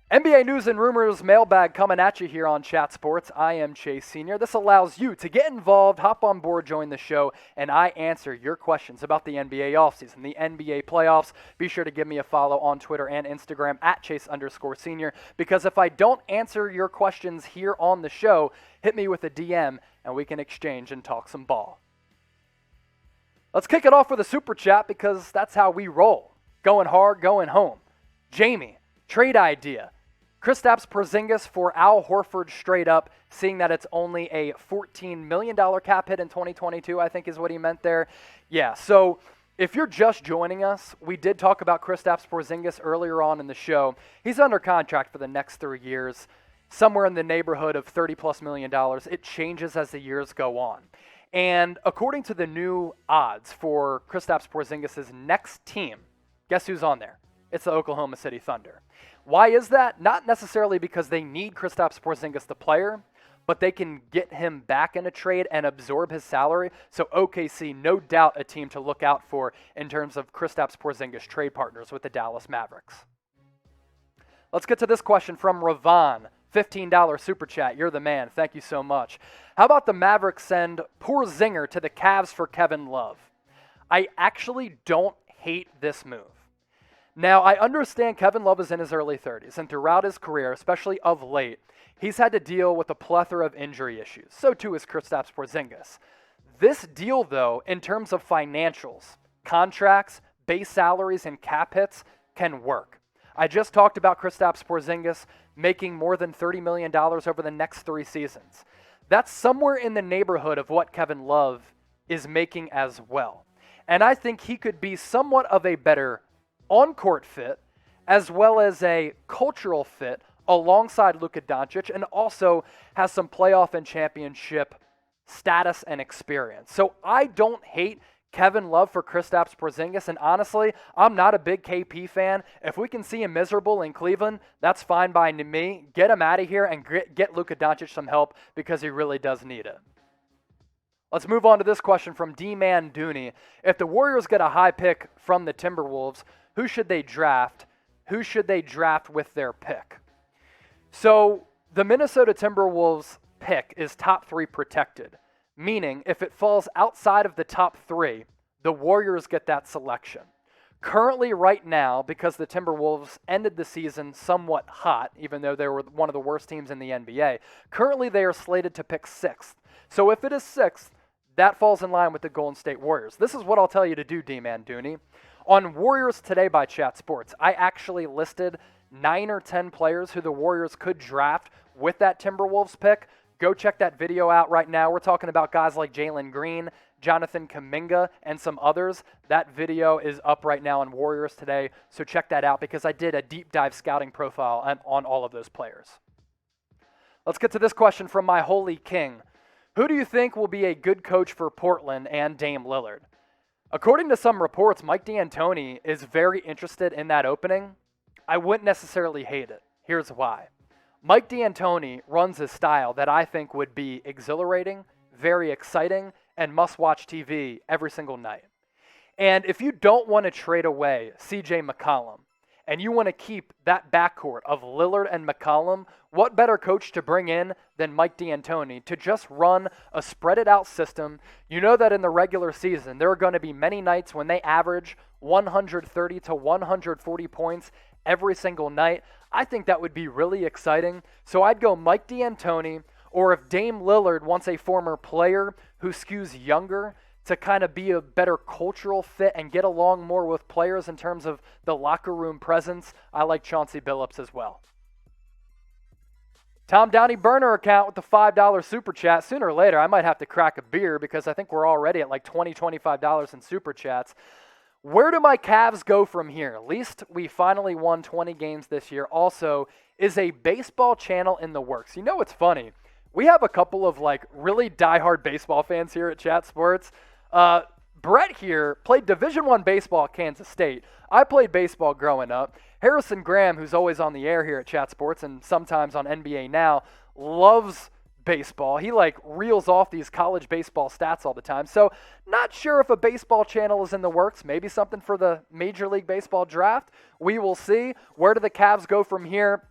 NBA News and Rumors Mailbag coming at you here on Chat Sports. I am Chase Sr. This allows you to get involved, hop on board, join the show, and I answer your questions about the NBA offseason, the NBA playoffs. Be sure to give me a follow on Twitter and Instagram at Chase_Senior, because if I don't answer your questions here on the show, hit me with a DM and we can exchange and talk some ball. Let's kick it off with a super chat because that's how we roll. Going hard, going home. Jamie, trade idea. Kristaps Porzingis for Al Horford straight up, seeing that it's only a $14 million cap hit in 2022, I think is what he meant there. Yeah, so if you're just joining us, we did talk about Kristaps Porzingis earlier on in the show. He's under contract for the next 3 years, somewhere in the neighborhood of $30+ million. It changes as the years go on. And according to the new odds for Kristaps Porzingis' next team, guess who's on there? It's the Oklahoma City Thunder. Why is that? Not necessarily because they need Kristaps Porzingis the player, but they can get him back in a trade and absorb his salary. So OKC, no doubt a team to look out for in terms of Kristaps Porzingis trade partners with the Dallas Mavericks. Let's get to this question from Revan. $15 super chat. You're the man. Thank you so much. How about the Mavericks send Porzingis to the Cavs for Kevin Love? I actually don't hate this move. Now, I understand Kevin Love is in his early 30s, and throughout his career, especially of late, he's had to deal with a plethora of injury issues. So too is Kristaps Porzingis. This deal, though, in terms of financials, contracts, base salaries, and cap hits, can work. I just talked about Kristaps Porzingis making more than $30 million over the next 3 seasons. That's somewhere in the neighborhood of what Kevin Love is making as well. And I think he could be somewhat of a better on-court fit, as well as a cultural fit alongside Luka Doncic, and also has some playoff and championship status and experience. So I don't hate Kevin Love for Kristaps Porzingis, and honestly, I'm not a big KP fan. If we can see him miserable in Cleveland, that's fine by me. Get him out of here and get Luka Doncic some help because he really does need it. Let's move on to this question from Dman Dooney. If the Warriors get a high pick from the Timberwolves, who should they draft? Who should they draft with their pick? So the Minnesota Timberwolves pick is top 3 protected, meaning if it falls outside of the top 3, the Warriors get that selection. Currently, right now, because the Timberwolves ended the season somewhat hot, even though they were one of the worst teams in the NBA, currently they are slated to pick 6th. So if it is 6th, that falls in line with the Golden State Warriors. This is what I'll tell you to do, Dman Dooney. On Warriors Today by Chat Sports, I actually listed 9 or 10 players who the Warriors could draft with that Timberwolves pick. Go check that video out right now. We're talking about guys like Jalen Green, Jonathan Kuminga, and some others. That video is up right now on Warriors Today, so check that out because I did a deep dive scouting profile on all of those players. Let's get to this question from my holy king. Who do you think will be a good coach for Portland and Dame Lillard? According to some reports, Mike D'Antoni is very interested in that opening. I wouldn't necessarily hate it. Here's why. Mike D'Antoni runs a style that I think would be exhilarating, very exciting, and must-watch TV every single night. And if you don't want to trade away CJ McCollum, and you want to keep that backcourt of Lillard and McCollum, what better coach to bring in than Mike D'Antoni to just run a spread-it-out system? You know that in the regular season, there are going to be many nights when they average 130 to 140 points every single night. I think that would be really exciting. So I'd go Mike D'Antoni, or if Dame Lillard wants a former player who skews younger to kind of be a better cultural fit and get along more with players in terms of the locker room presence, I like Chauncey Billups as well. Tom Downey burner account with the $5 super chat. Sooner or later, I might have to crack a beer because I think we're already at like $20, $25 in super chats. Where do my Cavs go from here? At least we finally won 20 games this year. Also, is a baseball channel in the works? You know what's funny? We have a couple of like really diehard baseball fans here at Chat Sports. Brett here played Division I baseball at Kansas State. I played baseball growing up. Harrison Graham, who's always on the air here at Chat Sports and sometimes on NBA Now, loves baseball. He like reels off these college baseball stats all the time. So not sure if a baseball channel is in the works. Maybe something for the Major League Baseball draft. We will see. Where do the Cavs go from here?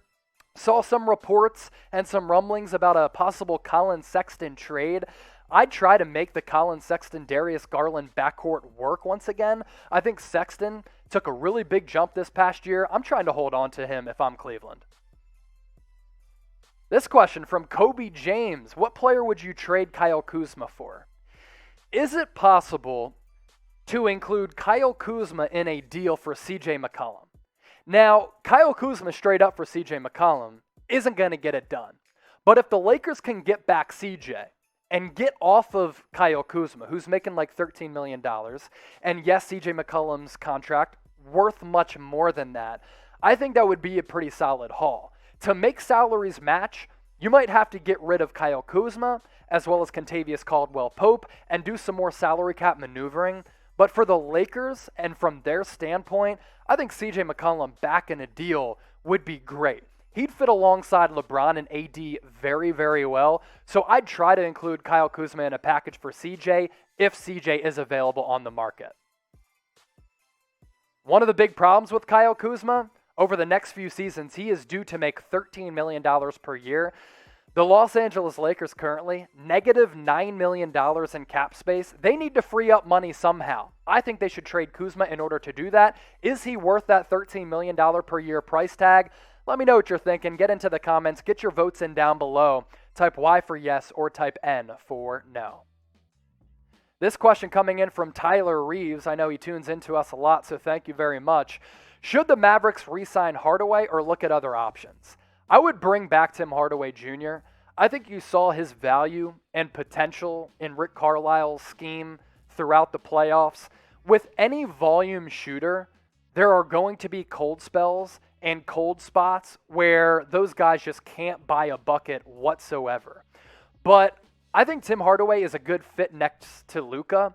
Saw some reports and some rumblings about a possible Colin Sexton trade. I'd try to make the Colin Sexton-Darius Garland backcourt work once again. I think Sexton took a really big jump this past year. I'm trying to hold on to him if I'm Cleveland. This question from Kobe James. What player would you trade Kyle Kuzma for? Is it possible to include Kyle Kuzma in a deal for CJ McCollum? Now, Kyle Kuzma straight up for CJ McCollum isn't going to get it done. But if the Lakers can get back CJ and get off of Kyle Kuzma, who's making like $13 million, and yes, CJ McCollum's contract worth much more than that, I think that would be a pretty solid haul. To make salaries match, you might have to get rid of Kyle Kuzma, as well as Kentavious Caldwell-Pope, and do some more salary cap maneuvering. But for the Lakers, and from their standpoint, I think CJ McCollum back in a deal would be great. He'd fit alongside LeBron and AD very, very well. So I'd try to include Kyle Kuzma in a package for CJ if CJ is available on the market. One of the big problems with Kyle Kuzma, over the next few seasons, he is due to make $13 million per year. The Los Angeles Lakers currently, negative $9 million in cap space. They need to free up money somehow. I think they should trade Kuzma in order to do that. Is he worth that $13 million per year price tag? Let me know what you're thinking. Get into the comments. Get your votes in down below. Type Y for yes or type N for no. This question coming in from Tyler Reeves. I know he tunes into us a lot, so thank you very much. Should the Mavericks re-sign Hardaway or look at other options? I would bring back Tim Hardaway Jr. I think you saw his value and potential in Rick Carlisle's scheme throughout the playoffs. With any volume shooter, there are going to be cold spells and cold spots where those guys just can't buy a bucket whatsoever. But I think Tim Hardaway is a good fit next to Luka.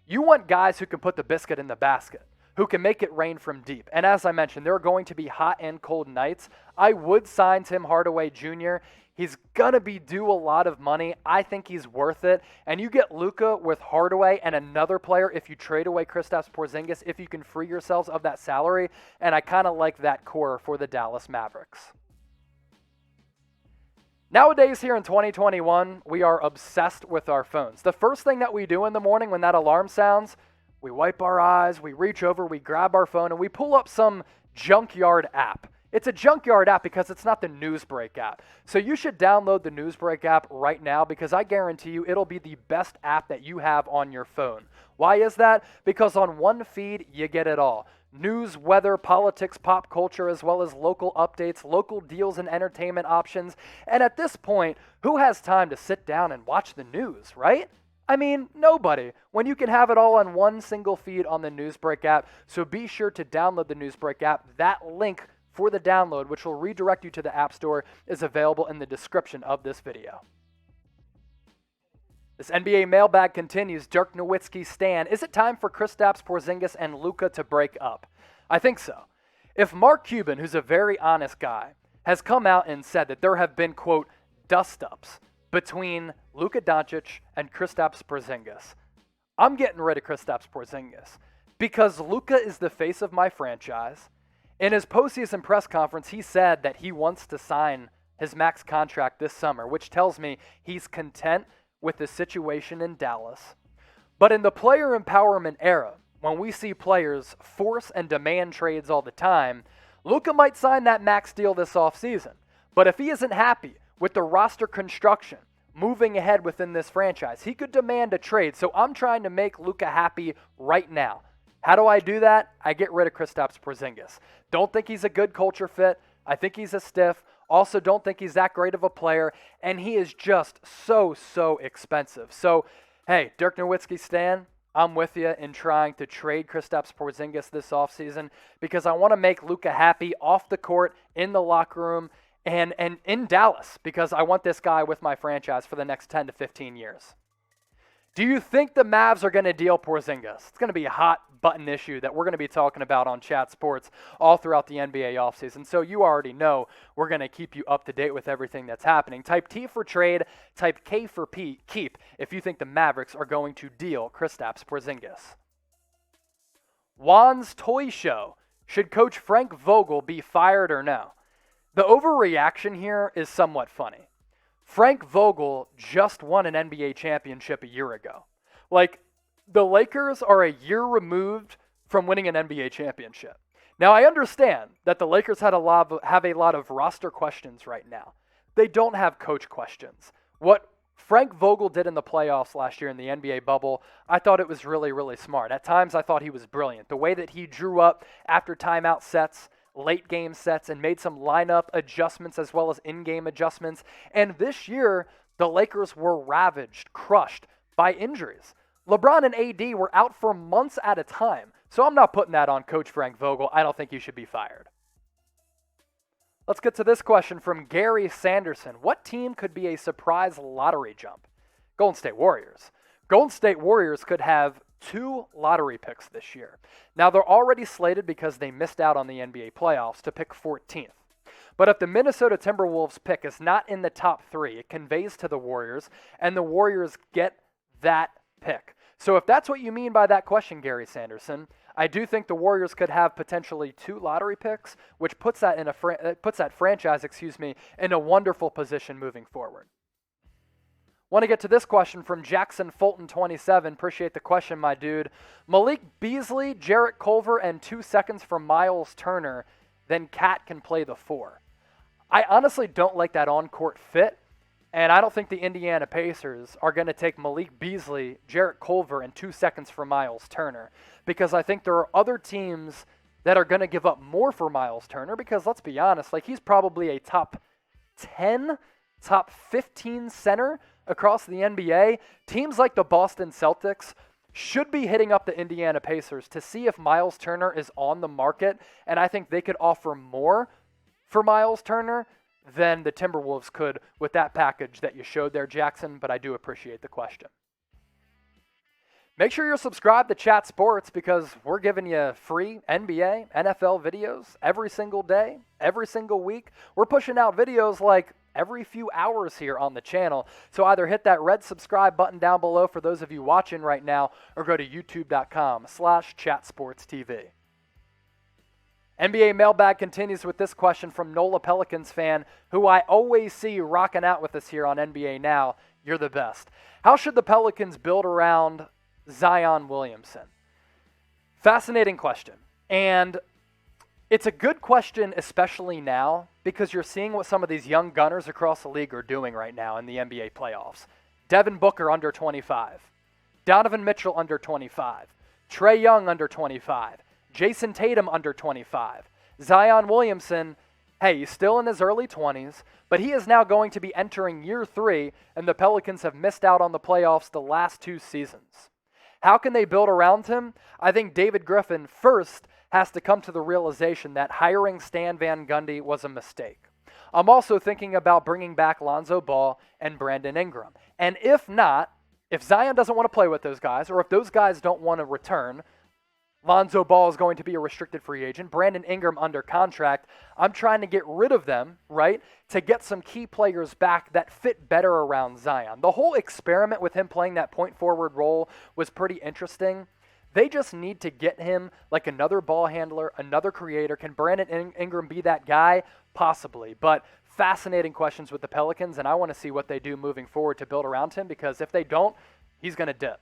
You want guys who can put the biscuit in the basket, who can make it rain from deep. And as I mentioned, there are going to be hot and cold nights. I would sign Tim Hardaway Jr. He's going to be due a lot of money. I think he's worth it. And you get Luka with Hardaway and another player if you trade away Kristaps Porzingis, if you can free yourselves of that salary. And I kind of like that core for the Dallas Mavericks. Nowadays here in 2021, we are obsessed with our phones. The first thing that we do in the morning when that alarm sounds, we wipe our eyes, we reach over, we grab our phone, and we pull up some junkyard app. It's a junkyard app because it's not the Newsbreak app. So you should download the Newsbreak app right now because I guarantee you it'll be the best app that you have on your phone. Why is that? Because on one feed, you get it all. News, weather, politics, pop culture, as well as local updates, local deals and entertainment options. And at this point, who has time to sit down and watch the news, right? I mean, nobody. When you can have it all on one single feed on the Newsbreak app. So be sure to download the Newsbreak app. That link for the download, which will redirect you to the App Store, is available in the description of this video. This NBA mailbag continues. Dirk Nowitzki Stan. Is it time for Kristaps Porzingis and Luka to break up? I think so. If Mark Cuban, who's a very honest guy, has come out and said that there have been, quote, dust-ups between Luka Doncic and Kristaps Porzingis, I'm getting rid of Kristaps Porzingis because Luka is the face of my franchise. In his postseason press conference, he said that he wants to sign his max contract this summer, which tells me he's content with the situation in Dallas. But in the player empowerment era, when we see players force and demand trades all the time, Luka might sign that max deal this offseason. But if he isn't happy with the roster construction moving ahead within this franchise, he could demand a trade. So I'm trying to make Luka happy right now. How do I do that? I get rid of Kristaps Porzingis. Don't think he's a good culture fit. I think he's a stiff. Also, don't think he's that great of a player. And he is just so expensive. So, hey, Dirk Nowitzki Stan, I'm with you in trying to trade Kristaps Porzingis this offseason because I want to make Luka happy off the court, in the locker room, and in Dallas because I want this guy with my franchise for the next 10 to 15 years. Do you think the Mavs are going to deal Porzingis? It's going to be a hot button issue that we're going to be talking about on Chat Sports all throughout the NBA offseason. So you already know we're going to keep you up to date with everything that's happening. Type T for trade, type K for keep if you think the Mavericks are going to deal Kristaps Porzingis. YuansToyShow. Should Coach Frank Vogel be fired or no? The overreaction here is somewhat funny. Frank Vogel just won an NBA championship a year ago. Like, the Lakers are a year removed from winning an NBA championship. Now, I understand that the Lakers have a lot of roster questions right now. They don't have coach questions. What Frank Vogel did in the playoffs last year in the NBA bubble, I thought it was really, really smart. At times, I thought he was brilliant. The way that he drew up after timeout sets, late game sets, and made some lineup adjustments as well as in-game adjustments. And this year, the Lakers were ravaged, crushed by injuries. LeBron and AD were out for months at a time. So I'm not putting that on Coach Frank Vogel. I don't think he should be fired. Let's get to this question from Gary Sanderson. What team could be a surprise lottery jump? Golden State Warriors. Golden State Warriors could have 2 lottery picks this year. Now, they're already slated because they missed out on the NBA playoffs to pick 14th. But if the Minnesota Timberwolves pick is not in the top 3, it conveys to the Warriors, and the Warriors get that pick. So if that's what you mean by that question, Gary Sanderson, I do think the Warriors could have potentially 2 lottery picks, which puts that franchise, in a wonderful position moving forward. Want to get to this question from Jackson Fulton 27. Appreciate the question, my dude. Malik Beasley, Jarrett Culver, and 2 seconds from Miles Turner. Then Cat can play the 4. I honestly don't like that on-court fit. And I don't think the Indiana Pacers are going to take Malik Beasley, Jarrett Culver, and 2 seconds for Miles Turner, because I think there are other teams that are going to give up more for Miles Turner, because let's be honest, like, he's probably a top 10, top 15 center across the NBA. Teams like the Boston Celtics should be hitting up the Indiana Pacers to see if Miles Turner is on the market, and I think they could offer more for Miles Turner than the Timberwolves could with that package that you showed there, Jackson, but I do appreciate the question. Make sure you're subscribed to Chat Sports, because we're giving you free NBA, NFL videos every single day, every single week. We're pushing out videos like every few hours here on the channel. So either hit that red subscribe button down below for those of you watching right now, or go to youtube.com/chatsportstv. NBA Mailbag continues with this question from NOLA Pelicans Fan, who I always see rocking out with us here on NBA Now. You're the best. How should the Pelicans build around Zion Williamson? Fascinating question. And it's a good question, especially now, because you're seeing what some of these young gunners across the league are doing right now in the NBA playoffs. Devin Booker under 25. Donovan Mitchell under 25. Trae Young under 25. Jason Tatum under 25. Zion Williamson, hey, he's still in his early 20s, but he is now going to be entering year 3, and the Pelicans have missed out on the playoffs the last 2 seasons. How can they build around him? I think David Griffin first has to come to the realization that hiring Stan Van Gundy was a mistake. I'm also thinking about bringing back Lonzo Ball and Brandon Ingram. And if not, if Zion doesn't want to play with those guys, or if those guys don't want to return, Lonzo Ball is going to be a restricted free agent. Brandon Ingram under contract. I'm trying to get rid of them, right, to get some key players back that fit better around Zion. The whole experiment with him playing that point forward role was pretty interesting. They just need to get him like another ball handler, another creator. Can Brandon Ingram be that guy? Possibly. But fascinating questions with the Pelicans, and I want to see what they do moving forward to build around him, because if they don't, he's going to dip.